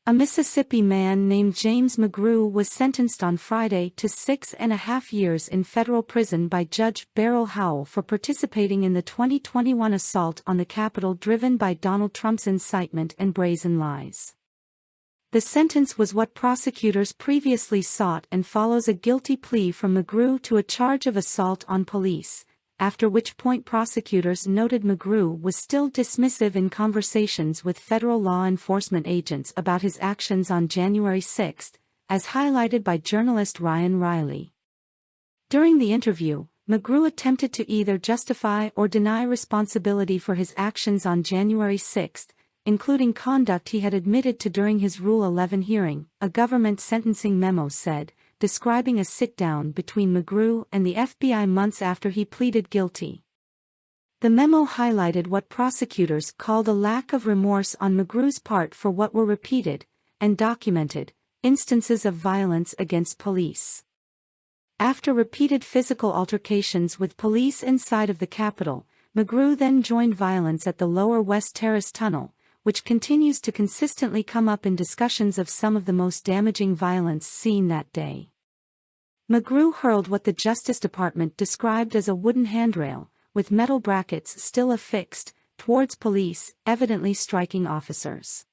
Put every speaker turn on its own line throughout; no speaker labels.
A Mississippi man named James McGrew was sentenced on Friday to 6.5 years in federal prison by Judge Beryl Howell for participating in the 2021 assault on the Capitol driven by Donald Trump's incitement and brazen lies. The sentence was what prosecutors previously sought and follows a guilty plea from McGrew to a charge of assault on police, after which point prosecutors noted McGrew was still dismissive in conversations with federal law enforcement agents about his actions on January 6, as highlighted by journalist Ryan Reilly. During the interview, McGrew attempted to either justify or deny responsibility for his actions on January 6, including conduct he had admitted to during his Rule 11 hearing, a government sentencing memo said, describing a sit-down between McGrew and the FBI months after he pleaded guilty. The memo highlighted what prosecutors called a lack of remorse on McGrew's part for what were repeated, and documented, instances of violence against police. After repeated physical altercations with police inside of the Capitol, McGrew then joined violence at the Lower West Terrace Tunnel, which continues to consistently come up in discussions of some of the most damaging violence seen that day. McGrew hurled what the Justice Department described as a wooden handrail, with metal brackets still affixed, towards police, evidently striking officers.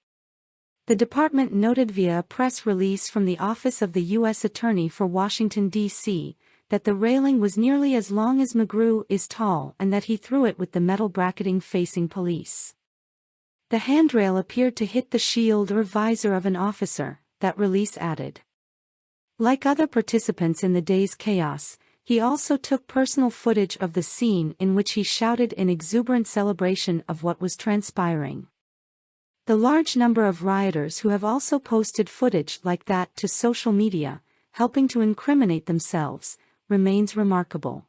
The department noted via a press release from the Office of the U.S. Attorney for Washington, D.C., that the railing was nearly as long as McGrew is tall and that he threw it with the metal bracketing facing police. The handrail appeared to hit the shield or visor of an officer, that release added. Like other participants in the day's chaos, he also took personal footage of the scene in which he shouted in exuberant celebration of what was transpiring. The large number of rioters who have also posted footage like that to social media, helping to incriminate themselves, remains remarkable.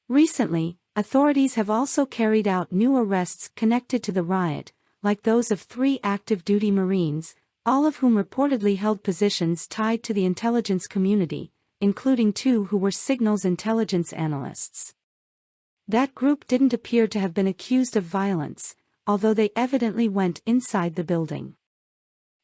Recently, authorities have also carried out new arrests connected to the riot, like those of 3 active-duty Marines, all of whom reportedly held positions tied to the intelligence community, including 2 who were signals intelligence analysts. That group didn't appear to have been accused of violence, although they evidently went inside the building.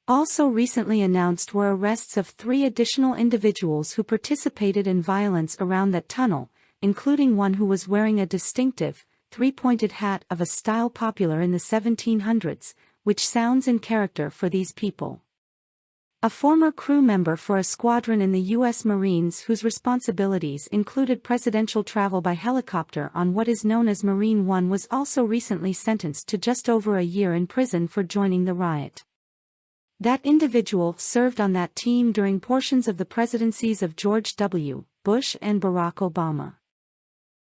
Also recently announced were arrests of 3 additional individuals who participated in violence around that tunnel, including one who was wearing a distinctive, 3-pointed hat of a style popular in the 1700s, which sounds in character for these people. A former crew member for a squadron in the U.S. Marines whose responsibilities included presidential travel by helicopter on what is known as Marine One was also recently sentenced to just over a year in prison for joining the riot. That individual served on that team during portions of the presidencies of George W. Bush and Barack Obama.